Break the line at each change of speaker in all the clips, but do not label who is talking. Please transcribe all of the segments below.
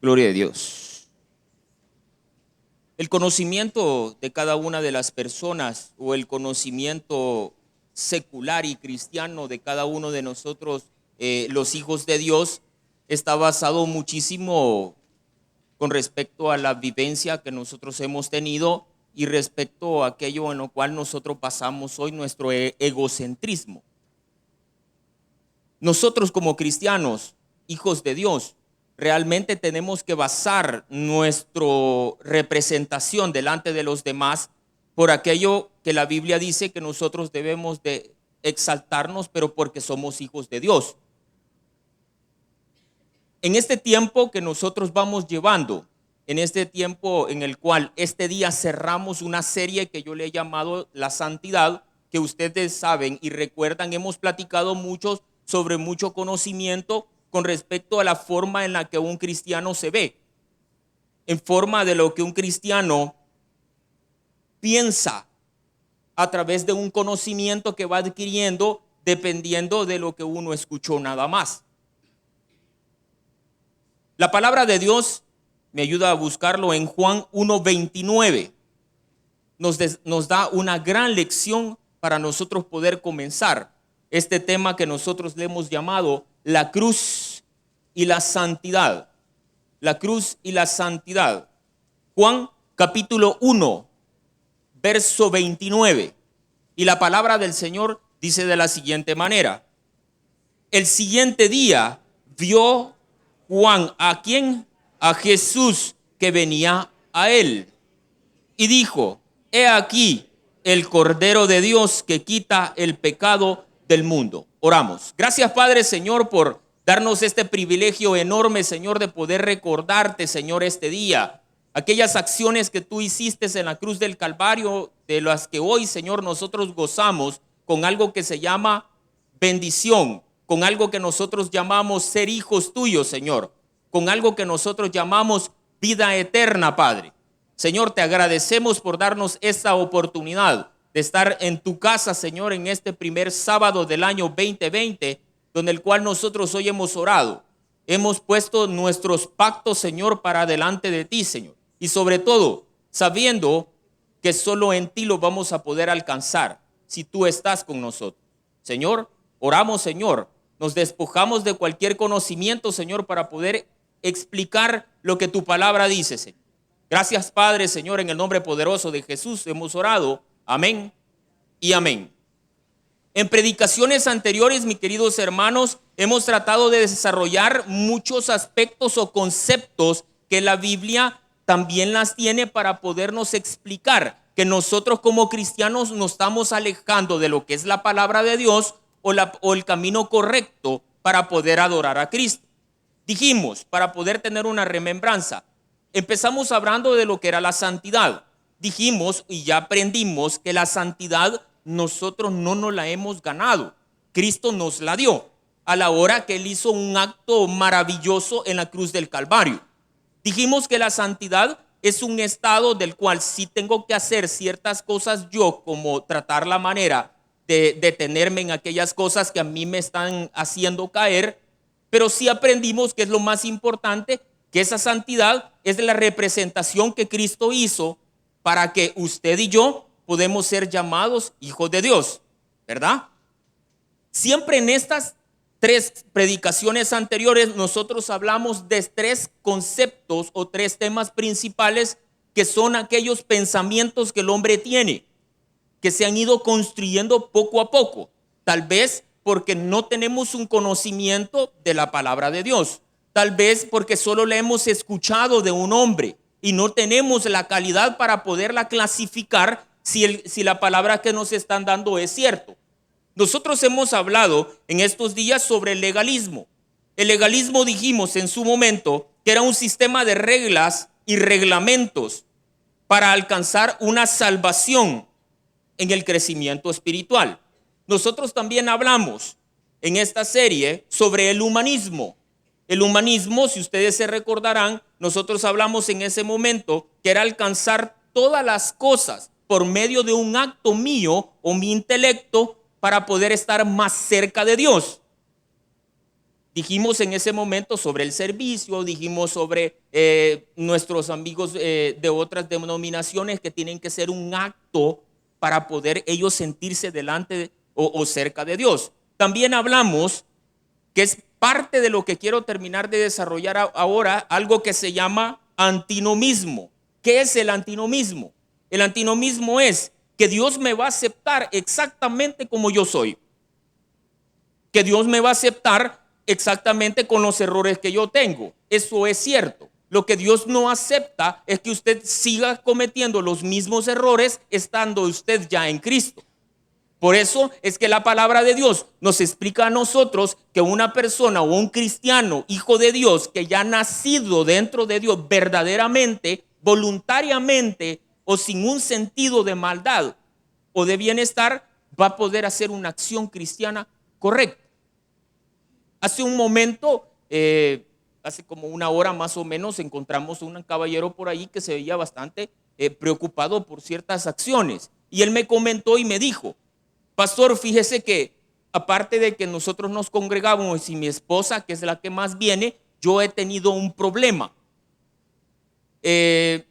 Gloria a Dios. El conocimiento de cada una de las personas o el conocimiento secular y cristiano de cada uno de nosotros, los hijos de Dios, está basado muchísimo con respecto a la vivencia que nosotros hemos tenido y respecto a aquello en lo cual nosotros basamos hoy nuestro egocentrismo. Nosotros como cristianos, hijos de Dios, realmente tenemos que basar nuestra representación delante de los demás por aquello que la Biblia dice que nosotros debemos de exaltarnos, pero porque somos hijos de Dios. En este tiempo que nosotros vamos llevando, en este tiempo en el cual este día cerramos una serie que yo le he llamado La Santidad, que ustedes saben y recuerdan, hemos platicado mucho sobre mucho conocimiento con respecto a la forma en la que un cristiano se ve, en forma de lo que un cristiano piensa a través de un conocimiento que va adquiriendo dependiendo de lo que uno escuchó nada más. La palabra de Dios me ayuda a buscarlo en Juan 1:29. Nos da una gran lección para nosotros poder comenzar este tema que nosotros le hemos llamado la cruz y la santidad. La cruz y la santidad. Juan capítulo 1, verso 29. Y la palabra del Señor dice de la siguiente manera. El siguiente día vio Juan, ¿a quién? A Jesús que venía a él. Y dijo, he aquí el Cordero de Dios que quita el pecado del mundo. Oramos. Gracias, Padre, Señor, por darnos este privilegio enorme, Señor, de poder recordarte, Señor, este día. Aquellas acciones que tú hiciste en la cruz del Calvario, de las que hoy, Señor, nosotros gozamos con algo que se llama bendición, con algo que nosotros llamamos ser hijos tuyos, Señor, con algo que nosotros llamamos vida eterna, Padre. Señor, te agradecemos por darnos esta oportunidad de estar en tu casa, Señor, en este primer sábado del año 2020, donde el cual nosotros hoy hemos orado. Hemos puesto nuestros pactos, Señor, para delante de ti, Señor. Y sobre todo, sabiendo que solo en ti lo vamos a poder alcanzar si tú estás con nosotros. Señor, oramos, Señor. Nos despojamos de cualquier conocimiento, Señor, para poder explicar lo que tu palabra dice, Señor. Gracias, Padre, Señor, en el nombre poderoso de Jesús hemos orado. Amén y amén. En predicaciones anteriores, mis queridos hermanos, hemos tratado de desarrollar muchos aspectos o conceptos que la Biblia también las tiene para podernos explicar que nosotros como cristianos nos estamos alejando de lo que es la palabra de Dios o el camino correcto para poder adorar a Cristo. Dijimos, para poder tener una remembranza, empezamos hablando de lo que era la santidad. Dijimos y ya aprendimos que la santidad nosotros no nos la hemos ganado. Cristo nos la dio a la hora que Él hizo un acto maravilloso en la cruz del Calvario. Dijimos que la santidad es un estado del cual sí tengo que hacer ciertas cosas yo, como tratar la manera de detenerme en aquellas cosas que a mí me están haciendo caer, pero sí aprendimos que es lo más importante, que esa santidad es la representación que Cristo hizo para que usted y yo podemos ser llamados hijos de Dios, ¿verdad? Siempre en estas tres predicaciones anteriores nosotros hablamos de tres conceptos o tres temas principales que son aquellos pensamientos que el hombre tiene, que se han ido construyendo poco a poco, tal vez porque no tenemos un conocimiento de la palabra de Dios, tal vez porque solo la hemos escuchado de un hombre y no tenemos la calidad para poderla clasificar si la palabra que nos están dando es cierto. Nosotros hemos hablado en estos días sobre el legalismo. El legalismo, dijimos en su momento, que era un sistema de reglas y reglamentos para alcanzar una salvación en el crecimiento espiritual. Nosotros también hablamos en esta serie sobre el humanismo. El humanismo, si ustedes se recordarán, nosotros hablamos en ese momento que era alcanzar todas las cosas por medio de un acto mío o mi intelecto para poder estar más cerca de Dios. Dijimos en ese momento sobre el servicio, dijimos sobre nuestros amigos de otras denominaciones que tienen que ser un acto para poder ellos sentirse delante o cerca de Dios. También hablamos que es parte de lo que quiero terminar de desarrollar ahora, algo que se llama antinomismo. ¿Qué es el antinomismo? El antinomismo es que Dios me va a aceptar exactamente como yo soy. Que Dios me va a aceptar exactamente con los errores que yo tengo. Eso es cierto. Lo que Dios no acepta es que usted siga cometiendo los mismos errores estando usted ya en Cristo. Por eso es que la palabra de Dios nos explica a nosotros que una persona o un cristiano, hijo de Dios, que ya ha nacido dentro de Dios verdaderamente, voluntariamente o sin un sentido de maldad o de bienestar, va a poder hacer una acción cristiana correcta. Hace un momento, hace como una hora más o menos, encontramos un caballero por ahí que se veía bastante preocupado por ciertas acciones. Y él me comentó y me dijo: pastor, fíjese que aparte de que nosotros nos congregamos y mi esposa, que es la que más viene, yo he tenido un problema.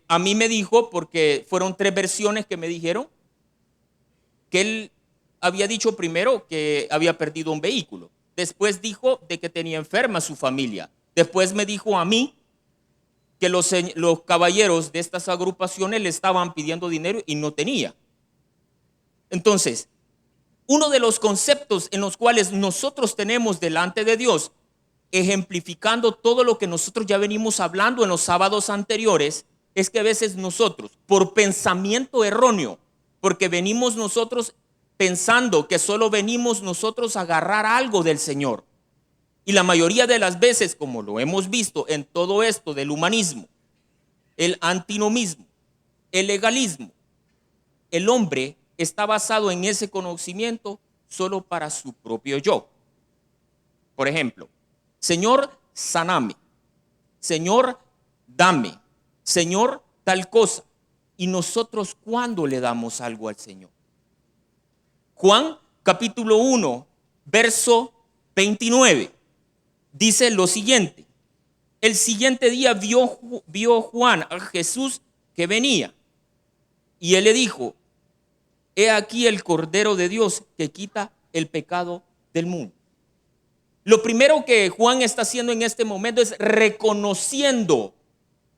A mí me dijo, porque fueron 3 versiones que me dijeron, que él había dicho primero que había perdido un vehículo. Después dijo de que tenía enferma su familia. Después me dijo a mí que los caballeros de estas agrupaciones le estaban pidiendo dinero y no tenía. Entonces, uno de los conceptos en los cuales nosotros tenemos delante de Dios, ejemplificando todo lo que nosotros ya venimos hablando en los sábados anteriores, es que a veces nosotros, por pensamiento erróneo, porque venimos nosotros pensando que solo venimos nosotros a agarrar algo del Señor. Y la mayoría de las veces, como lo hemos visto en todo esto del humanismo, el antinomismo, el legalismo, el hombre está basado en ese conocimiento solo para su propio yo. Por ejemplo, Señor, saname. Señor, dame. Señor, tal cosa. ¿Y nosotros cuándo le damos algo al Señor? Juan capítulo 1, verso 29, dice lo siguiente: el siguiente día vio Juan a Jesús que venía, y él le dijo: he aquí el Cordero de Dios que quita el pecado del mundo. Lo primero que Juan está haciendo en este momento es reconociendo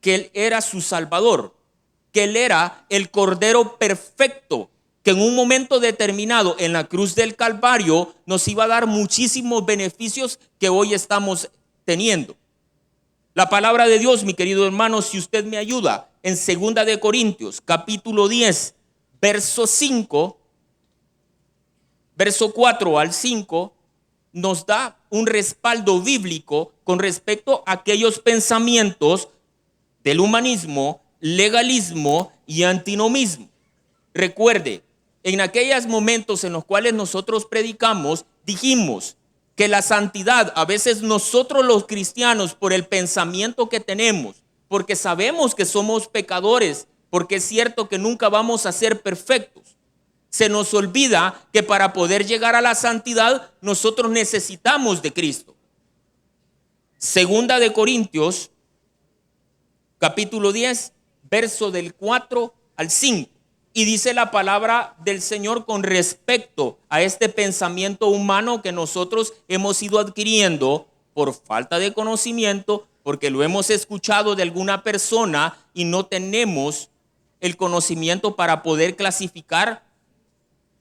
que él era su Salvador, que él era el Cordero perfecto, que en un momento determinado en la cruz del Calvario nos iba a dar muchísimos beneficios que hoy estamos teniendo. La palabra de Dios, mi querido hermano, si usted me ayuda, en 2 de Corintios, capítulo 10, verso 5, verso 4 al 5, nos da un respaldo bíblico con respecto a aquellos pensamientos del humanismo, legalismo y antinomismo. Recuerde, en aquellos momentos en los cuales nosotros predicamos, dijimos que la santidad, a veces nosotros los cristianos, por el pensamiento que tenemos, porque sabemos que somos pecadores, porque es cierto que nunca vamos a ser perfectos, se nos olvida que para poder llegar a la santidad nosotros necesitamos de Cristo. 2 de Corintios, capítulo 10, verso del 4 al 5. Y dice la palabra del Señor con respecto a este pensamiento humano que nosotros hemos ido adquiriendo por falta de conocimiento, porque lo hemos escuchado de alguna persona y no tenemos el conocimiento para poder clasificar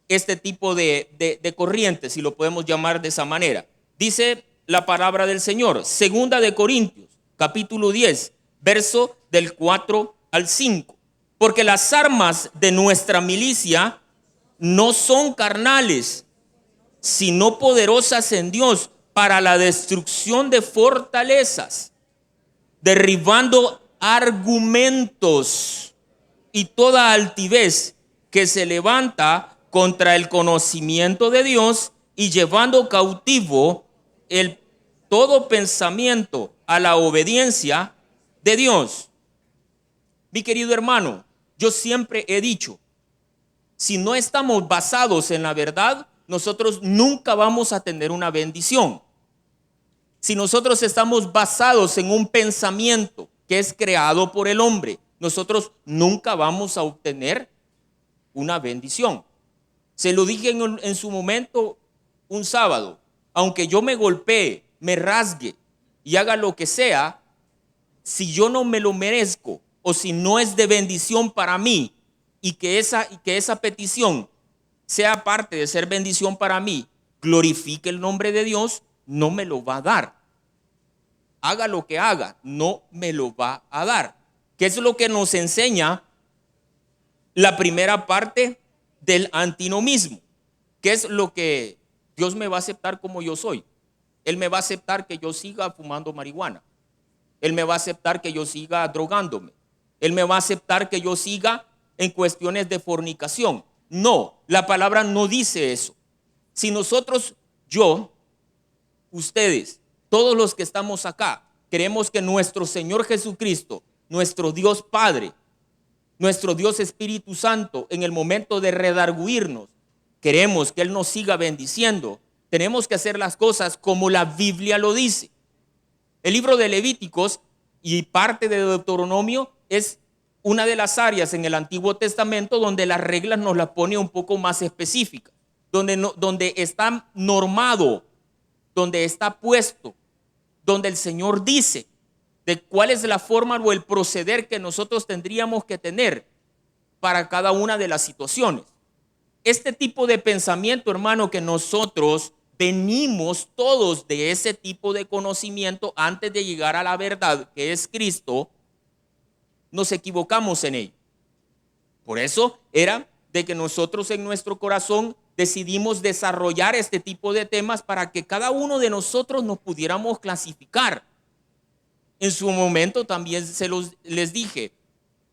este tipo de corrientes, si lo podemos llamar de esa manera. Dice la palabra del Señor, 2 de Corintios, capítulo 10, verso del 4 al 5. Porque las armas de nuestra milicia no son carnales, sino poderosas en Dios para la destrucción de fortalezas, derribando argumentos y toda altivez que se levanta contra el conocimiento de Dios y llevando cautivo todo pensamiento a la obediencia de Dios. Mi querido hermano, yo siempre he dicho, si no estamos basados en la verdad, nosotros nunca vamos a tener una bendición. Si nosotros estamos basados en un pensamiento que es creado por el hombre, nosotros nunca vamos a obtener una bendición. Se lo dije en su momento un sábado. Aunque yo me golpee, me rasgue y haga lo que sea, si yo no me lo merezco o si no es de bendición para mí y que esa petición sea parte de ser bendición para mí, glorifique el nombre de Dios, no me lo va a dar. Haga lo que haga, no me lo va a dar. ¿Qué es lo que nos enseña la primera parte del antinomismo? ¿Qué es lo que Dios me va a aceptar como yo soy? Él me va a aceptar que yo siga fumando marihuana. Él me va a aceptar que yo siga drogándome. Él me va a aceptar que yo siga en cuestiones de fornicación. No, la palabra no dice eso. Si nosotros, yo, ustedes, todos los que estamos acá, queremos que nuestro Señor Jesucristo, nuestro Dios Padre, nuestro Dios Espíritu Santo, en el momento de redarguirnos, queremos que Él nos siga bendiciendo, tenemos que hacer las cosas como la Biblia lo dice. El libro de Levíticos y parte de Deuteronomio es una de las áreas en el Antiguo Testamento donde las reglas nos las pone un poco más específicas, donde está normado, donde está puesto, donde el Señor dice de cuál es la forma o el proceder que nosotros tendríamos que tener para cada una de las situaciones. Este tipo de pensamiento, hermano, que nosotros venimos todos de ese tipo de conocimiento antes de llegar a la verdad que es Cristo, nos equivocamos en ello. Por eso era de que nosotros en nuestro corazón decidimos desarrollar este tipo de temas para que cada uno de nosotros nos pudiéramos clasificar. En su momento también les dije,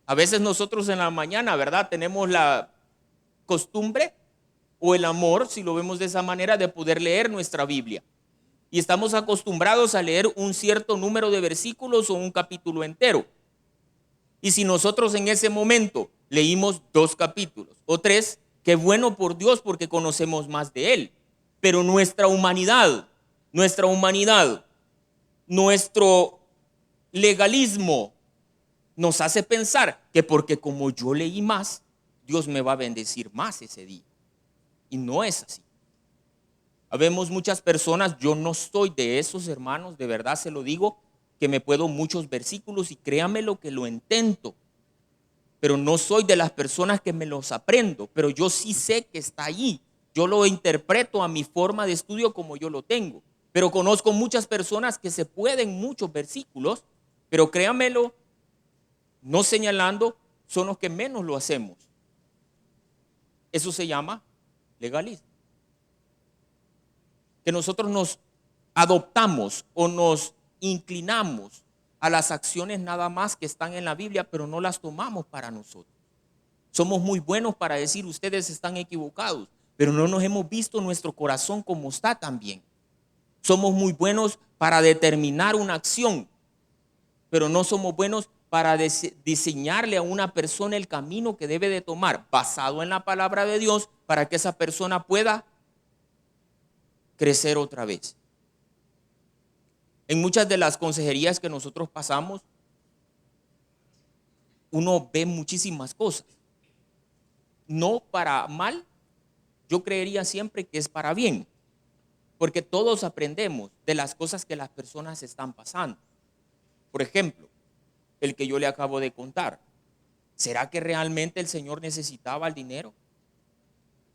a veces nosotros en la mañana, ¿verdad? Tenemos la costumbre o el amor, si lo vemos de esa manera, de poder leer nuestra Biblia. Y estamos acostumbrados a leer un cierto número de versículos o un capítulo entero. Y si nosotros en ese momento leímos 2 capítulos o 3, qué bueno por Dios porque conocemos más de Él. Pero nuestra humanidad, nuestro legalismo nos hace pensar que porque como yo leí más, Dios me va a bendecir más ese día. Y no es así. Habemos muchas personas, yo no soy de esos hermanos, de verdad se lo digo, que me puedo muchos versículos y créame lo que lo intento. Pero no soy de las personas que me los aprendo, pero yo sí sé que está ahí. Yo lo interpreto a mi forma de estudio como yo lo tengo. Pero conozco muchas personas que se pueden muchos versículos, pero créamelo, no señalando, son los que menos lo hacemos. Eso se llama legalismo. Que nosotros nos adoptamos o nos inclinamos a las acciones nada más que están en la Biblia, pero no las tomamos para nosotros. Somos muy buenos para decir ustedes están equivocados, pero no nos hemos visto nuestro corazón como está también. Somos muy buenos para determinar una acción, pero no somos buenos para diseñarle a una persona el camino que debe de tomar, basado en la palabra de Dios, para que esa persona pueda crecer otra vez. En muchas de las consejerías que nosotros pasamos, uno ve muchísimas cosas. No para mal, yo creería siempre que es para bien, porque todos aprendemos de las cosas que las personas están pasando. Por ejemplo, el que yo le acabo de contar. ¿Será que realmente el Señor necesitaba el dinero?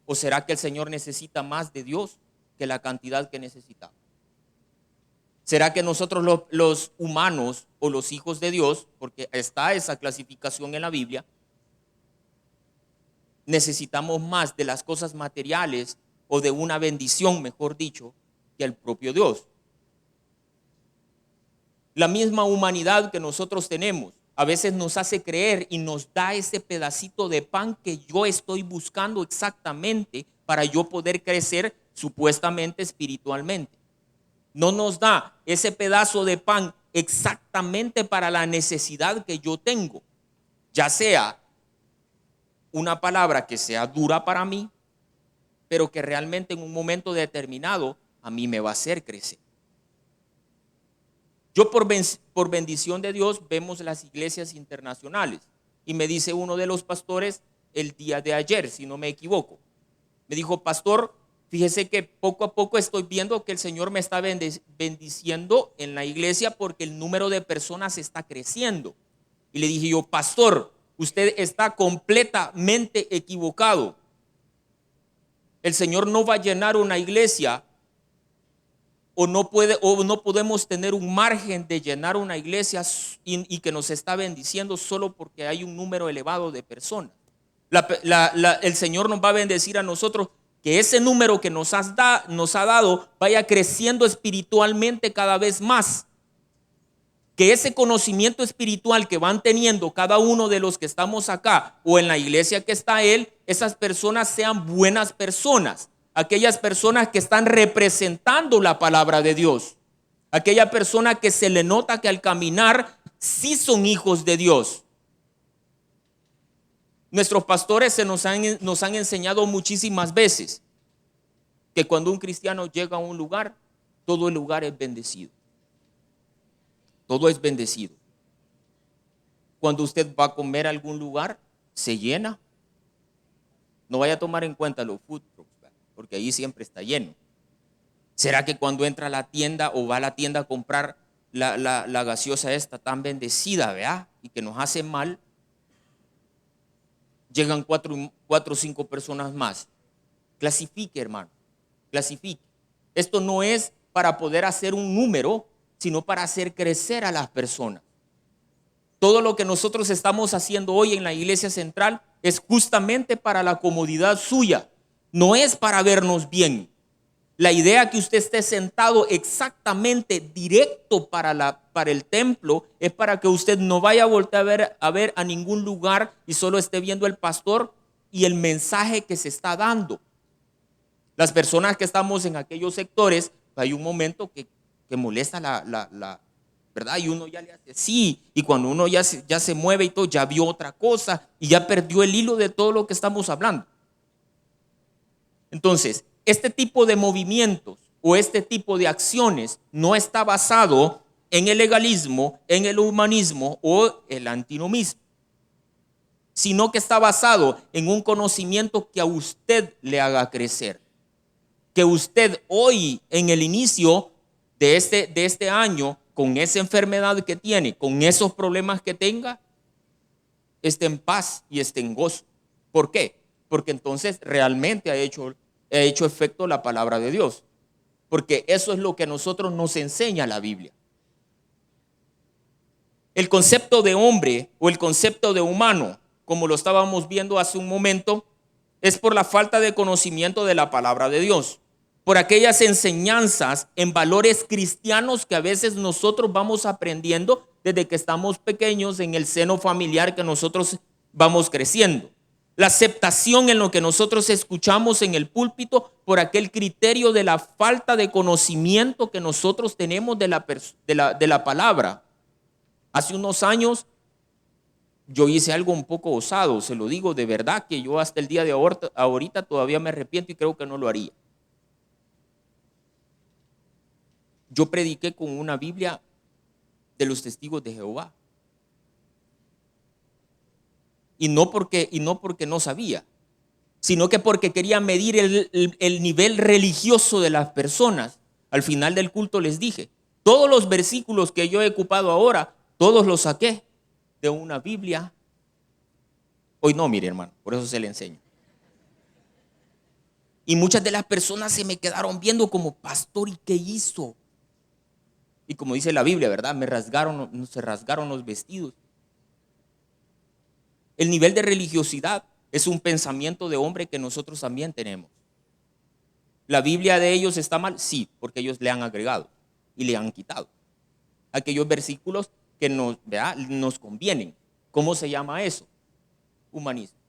¿O será que el Señor necesita más de Dios que la cantidad que necesitaba? ¿Será que nosotros los humanos o los hijos de Dios, porque está esa clasificación en la Biblia, necesitamos más de las cosas materiales o de una bendición, mejor dicho, que el propio Dios? La misma humanidad que nosotros tenemos a veces nos hace creer y nos da ese pedacito de pan que yo estoy buscando exactamente para yo poder crecer supuestamente espiritualmente. No nos da ese pedazo de pan exactamente para la necesidad que yo tengo, ya sea una palabra que sea dura para mí, pero que realmente en un momento determinado a mí me va a hacer crecer. Yo por bendición de Dios vemos las iglesias internacionales y me dice uno de los pastores el día de ayer, si no me equivoco, me dijo: pastor, fíjese que poco a poco estoy viendo que el Señor me está bendiciendo en la iglesia porque el número de personas está creciendo. Y le dije yo: pastor, usted está completamente equivocado. El Señor no va a llenar una iglesia, o no podemos tener un margen de llenar una iglesia y que nos está bendiciendo solo porque hay un número elevado de personas. El Señor nos va a bendecir a nosotros, que ese número que nos ha dado vaya creciendo espiritualmente cada vez más. Que ese conocimiento espiritual que van teniendo cada uno de los que estamos acá o en la iglesia que está Él, esas personas sean buenas personas. Aquellas personas que están representando la palabra de Dios. Aquella persona que se le nota que al caminar sí son hijos de Dios. Nuestros pastores nos han enseñado muchísimas veces que cuando un cristiano llega a un lugar, todo el lugar es bendecido. Todo es bendecido. Cuando usted va a comer a algún lugar, se llena. No vaya a tomar en cuenta los food trucks, porque ahí siempre está lleno. ¿Será que cuando entra a la tienda o va a la tienda a comprar la gaseosa esta tan bendecida, ¿verdad? Y que nos hace mal, llegan cuatro o cinco personas más? Clasifique, hermano, clasifique. Esto no es para poder hacer un número, sino para hacer crecer a las personas. Todo lo que nosotros estamos haciendo hoy en la iglesia central es justamente para la comodidad suya. No es para vernos bien. La idea que usted esté sentado exactamente directo para el templo es para que usted no vaya a voltear a ver a ningún lugar y solo esté viendo el pastor y el mensaje que se está dando. Las personas que estamos en aquellos sectores, hay un momento que molesta ¿verdad? Y uno ya le hace sí, y cuando uno ya se mueve y todo, ya vio otra cosa y ya perdió el hilo de todo lo que estamos hablando. Entonces, este tipo de movimientos o este tipo de acciones no está basado en el legalismo, en el humanismo o el antinomismo, sino que está basado en un conocimiento que a usted le haga crecer. Que usted hoy, en el inicio de este año, con esa enfermedad que tiene, con esos problemas que tenga, esté en paz y esté en gozo. ¿Por qué? Porque entonces realmente ha hecho efecto la palabra de Dios. Porque eso es lo que a nosotros nos enseña la Biblia. El concepto de hombre o el concepto de humano, como lo estábamos viendo hace un momento, es por la falta de conocimiento de la palabra de Dios. Por aquellas enseñanzas en valores cristianos que a veces nosotros vamos aprendiendo desde que estamos pequeños en el seno familiar que nosotros vamos creciendo. La aceptación en lo que nosotros escuchamos en el púlpito por aquel criterio de la falta de conocimiento que nosotros tenemos de la palabra. Hace unos años yo hice algo un poco osado, se lo digo de verdad, que yo hasta el día de ahorita todavía me arrepiento y creo que no lo haría. Yo prediqué con una Biblia de los testigos de Jehová. Y no porque no sabía, sino que porque quería medir el nivel religioso de las personas. Al final del culto les dije, todos los versículos que yo he ocupado ahora, todos los saqué de una Biblia. Hoy no, mire, hermano, por eso se le enseño. Y muchas de las personas se me quedaron viendo como: pastor, ¿y qué hizo? Y como dice la Biblia, ¿verdad? Se rasgaron los vestidos. El nivel de religiosidad es un pensamiento de hombre que nosotros también tenemos. ¿La Biblia de ellos está mal? Sí, porque ellos le han agregado y le han quitado aquellos versículos que nos convienen. ¿Cómo se llama eso? Humanismo.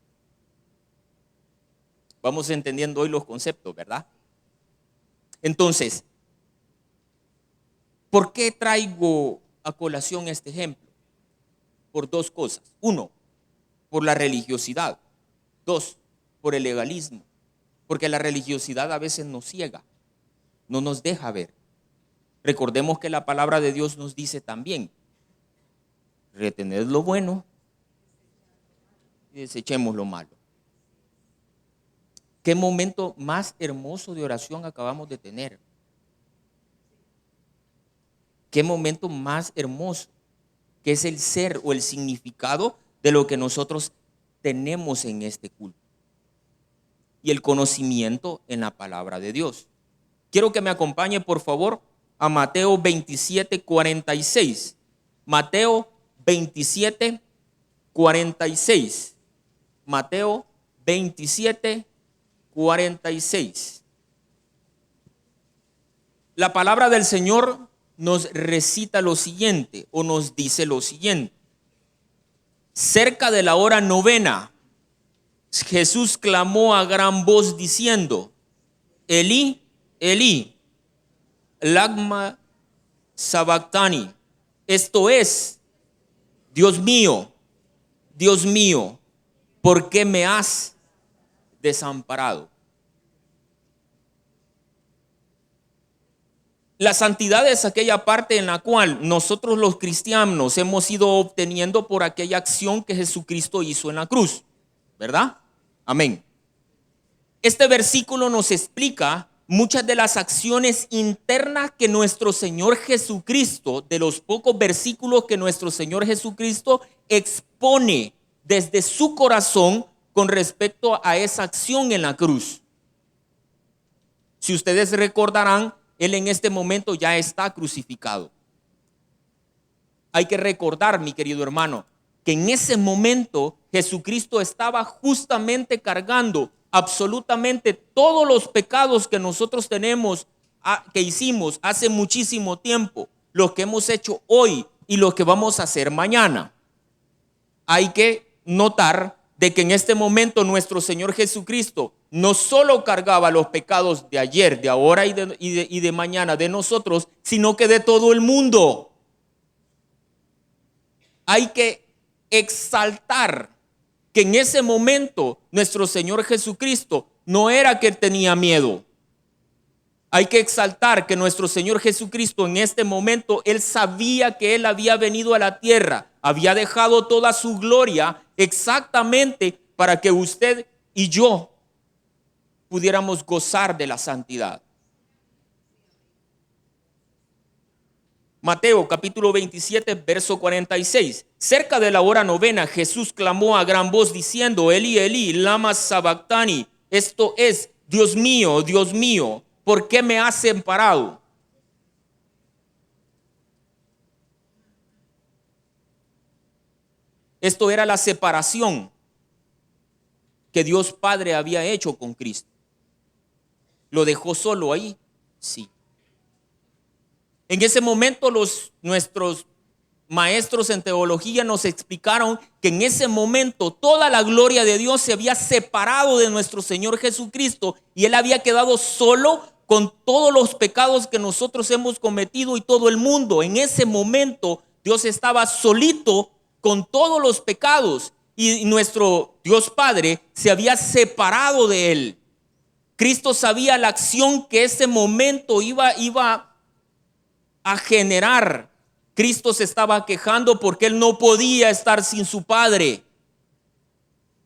Vamos entendiendo hoy los conceptos, ¿verdad? Entonces, ¿por qué traigo a colación este ejemplo? Por dos cosas. Uno, por la religiosidad. Dos, por el legalismo. Porque la religiosidad a veces nos ciega, no nos deja ver. Recordemos que la palabra de Dios nos dice también, retened lo bueno y desechemos lo malo. Qué momento más hermoso de oración acabamos de tener. Qué momento más hermoso, que es el ser o el significado de lo que nosotros tenemos en este culto y el conocimiento en la palabra de Dios. Quiero que me acompañe, por favor, a Mateo 27:46. Mateo 27:46. Mateo 27:46. La palabra del Señor nos recita lo siguiente, o nos dice lo siguiente. Cerca de la hora novena, Jesús clamó a gran voz diciendo, Elí, Elí, lama sabactani. Esto es, Dios mío, ¿por qué me has desamparado? La santidad es aquella parte en la cual nosotros los cristianos hemos ido obteniendo por aquella acción que Jesucristo hizo en la cruz, ¿verdad? Amén. Este versículo nos explica muchas de las acciones internas que nuestro Señor Jesucristo, de los pocos versículos que nuestro Señor Jesucristo expone desde su corazón con respecto a esa acción en la cruz. Si ustedes recordarán, Él en este momento ya está crucificado. Hay que recordar, mi querido hermano, que en ese momento Jesucristo estaba justamente cargando absolutamente todos los pecados que nosotros tenemos, que hicimos hace muchísimo tiempo, los que hemos hecho hoy y los que vamos a hacer mañana. Hay que notar de que en este momento nuestro Señor Jesucristo no solo cargaba los pecados de ayer, de ahora y de mañana de nosotros, sino que de todo el mundo. Hay que exaltar que en ese momento nuestro Señor Jesucristo no era que tenía miedo. Hay que exaltar que nuestro Señor Jesucristo en este momento, Él sabía que Él había venido a la tierra, había dejado toda su gloria exactamente para que usted y yo pudiéramos gozar de la santidad. Mateo capítulo 27, verso 46. Cerca de la hora novena, Jesús clamó a gran voz diciendo, Elí, Elí, lama sabactani. Esto es, Dios mío, ¿por qué me has separado? Esto era la separación que Dios Padre había hecho con Cristo. ¿Lo dejó solo ahí? Sí. En ese momento nuestros maestros en teología nos explicaron que en ese momento toda la gloria de Dios se había separado de nuestro Señor Jesucristo y Él había quedado solo con todos los pecados que nosotros hemos cometido y todo el mundo. En ese momento Dios estaba solito con todos los pecados y nuestro Dios Padre se había separado de Él. Cristo sabía la acción que ese momento iba a generar. Cristo se estaba quejando porque Él no podía estar sin su Padre.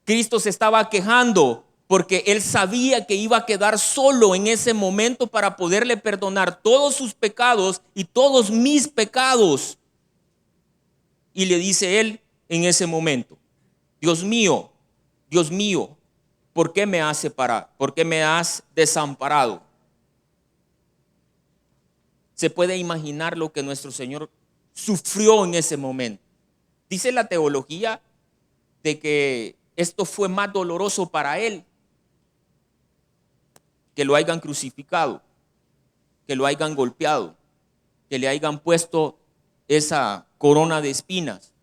Cristo se estaba quejando porque Él sabía que iba a quedar solo en ese momento para poderle perdonar todos sus pecados y todos mis pecados. Y le dice Él en ese momento, Dios mío, ¿por qué me has separado? ¿Por qué me has desamparado? Se puede imaginar lo que nuestro Señor sufrió en ese momento. Dice la teología de que esto fue más doloroso para Él que lo hayan crucificado, que lo hayan golpeado, que le hayan puesto esa corona de espinas.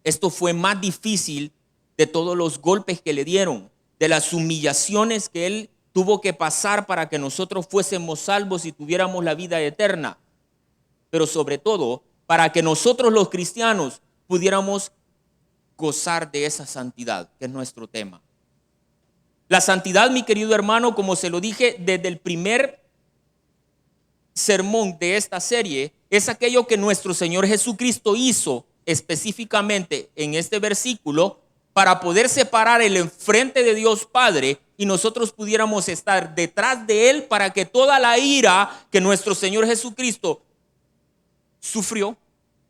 Esto fue más difícil de todos los golpes que le dieron, de las humillaciones que Él tuvo que pasar para que nosotros fuésemos salvos y tuviéramos la vida eterna. Pero sobre todo, para que nosotros los cristianos pudiéramos gozar de esa santidad, que es nuestro tema. La santidad, mi querido hermano, como se lo dije, desde el primer sermón de esta serie es aquello que nuestro Señor Jesucristo hizo específicamente en este versículo para poder separar el enfrente de Dios Padre y nosotros pudiéramos estar detrás de Él para que toda la ira que nuestro Señor Jesucristo sufrió,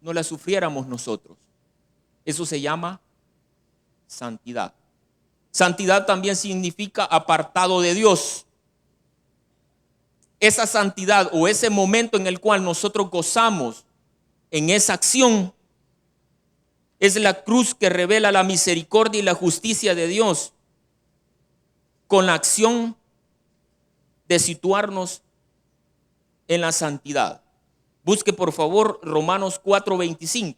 no la sufriéramos nosotros. Eso se llama santidad. Santidad también significa apartado de Dios. Esa santidad o ese momento en el cual nosotros gozamos en esa acción es la cruz que revela la misericordia y la justicia de Dios con la acción de situarnos en la santidad. Busque por favor Romanos 4:25.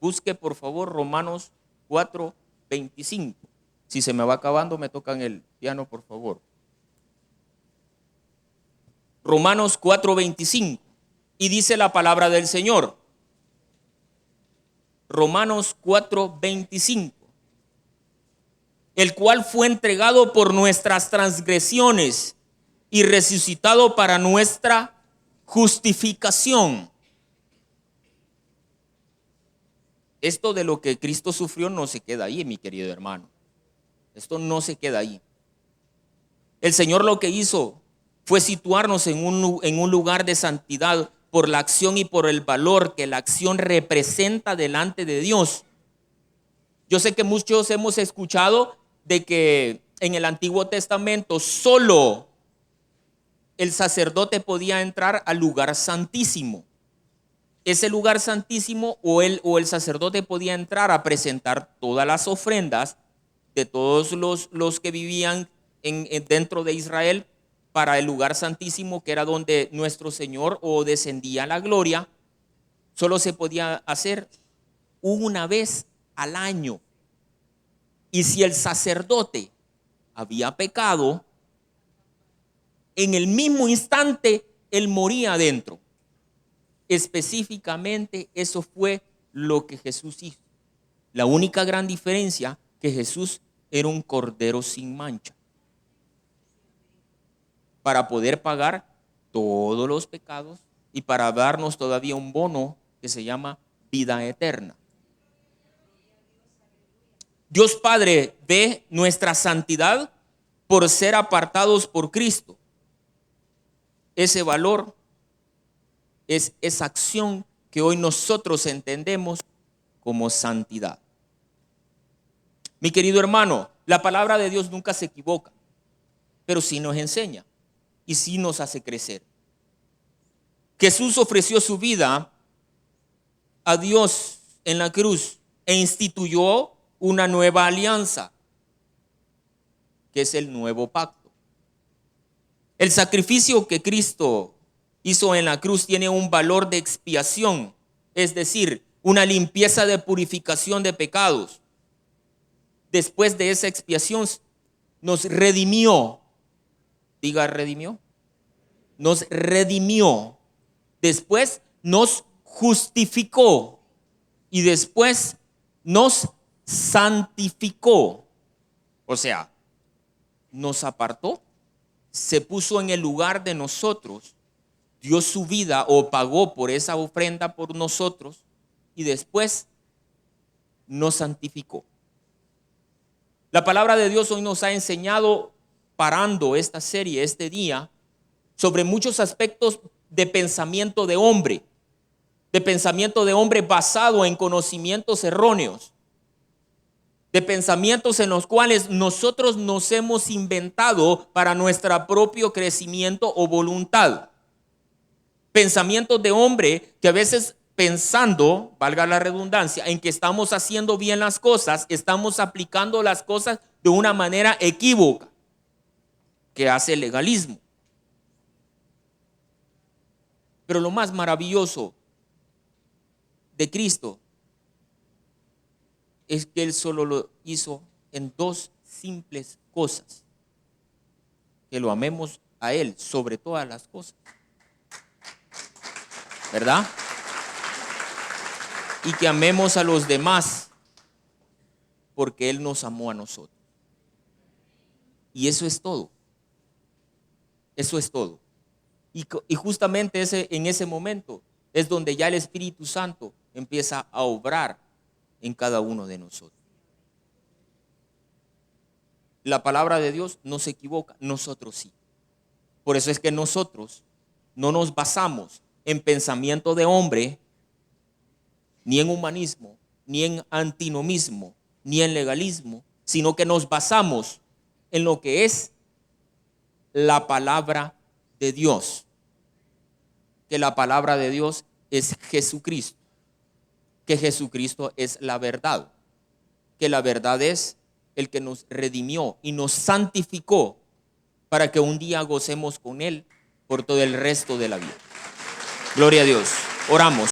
Busque por favor Romanos 4:25. Si se me va acabando, me tocan el piano, por favor. Romanos 4:25. Y dice la palabra del Señor. Romanos 4:25. El cual fue entregado por nuestras transgresiones y resucitado para nuestra justificación. Esto de lo que Cristo sufrió no se queda ahí, mi querido hermano. Esto no se queda ahí. El Señor lo que hizo fue situarnos en un lugar de santidad por la acción y por el valor que la acción representa delante de Dios. Yo sé que muchos hemos escuchado de que en el Antiguo Testamento solo el sacerdote podía entrar al lugar santísimo. Ese lugar santísimo o el sacerdote podía entrar a presentar todas las ofrendas de todos los que vivían dentro de Israel para el lugar santísimo, que era donde nuestro Señor o descendía la gloria. Solo se podía hacer una vez al año. Y si el sacerdote había pecado, en el mismo instante él moría adentro. Específicamente eso fue lo que Jesús hizo. La única gran diferencia que Jesús era un cordero sin mancha para poder pagar todos los pecados y para darnos todavía un bono que se llama vida eterna. Dios Padre ve nuestra santidad por ser apartados por Cristo. Ese valor es esa acción que hoy nosotros entendemos como santidad. Mi querido hermano, la palabra de Dios nunca se equivoca, pero sí nos enseña y sí nos hace crecer. Jesús ofreció su vida a Dios en la cruz e instituyó una nueva alianza, que es el nuevo pacto. El sacrificio que Cristo hizo en la cruz tiene un valor de expiación, es decir, una limpieza de purificación de pecados. Después de esa expiación nos redimió. Diga redimió. Nos redimió. Después nos justificó y después nos santificó. O sea, nos apartó, se puso en el lugar de nosotros, dio su vida o pagó por esa ofrenda por nosotros y después nos santificó. La palabra de Dios hoy nos ha enseñado, parando esta serie, este día, sobre muchos aspectos de pensamiento de hombre basado en conocimientos erróneos, de pensamientos en los cuales nosotros nos hemos inventado para nuestro propio crecimiento o voluntad. Pensamientos de hombre que a veces pensando, valga la redundancia, en que estamos haciendo bien las cosas, estamos aplicando las cosas de una manera equívoca, que hace el legalismo. Pero lo más maravilloso de Cristo es que Él solo lo hizo en dos simples cosas: que lo amemos a Él sobre todas las cosas, ¿verdad? Y que amemos a los demás porque Él nos amó a nosotros. Y eso es todo. Eso es todo. Y justamente en ese momento es donde ya el Espíritu Santo empieza a obrar en cada uno de nosotros. La palabra de Dios no se equivoca, nosotros sí. Por eso es que nosotros no nos basamos en pensamiento de hombre, ni en humanismo, ni en antinomismo, ni en legalismo, sino que nos basamos en lo que es la palabra de Dios. Que la palabra de Dios es Jesucristo. Que Jesucristo es la verdad. Que la verdad es el que nos redimió y nos santificó para que un día gocemos con Él por todo el resto de la vida. Gloria a Dios. Oramos.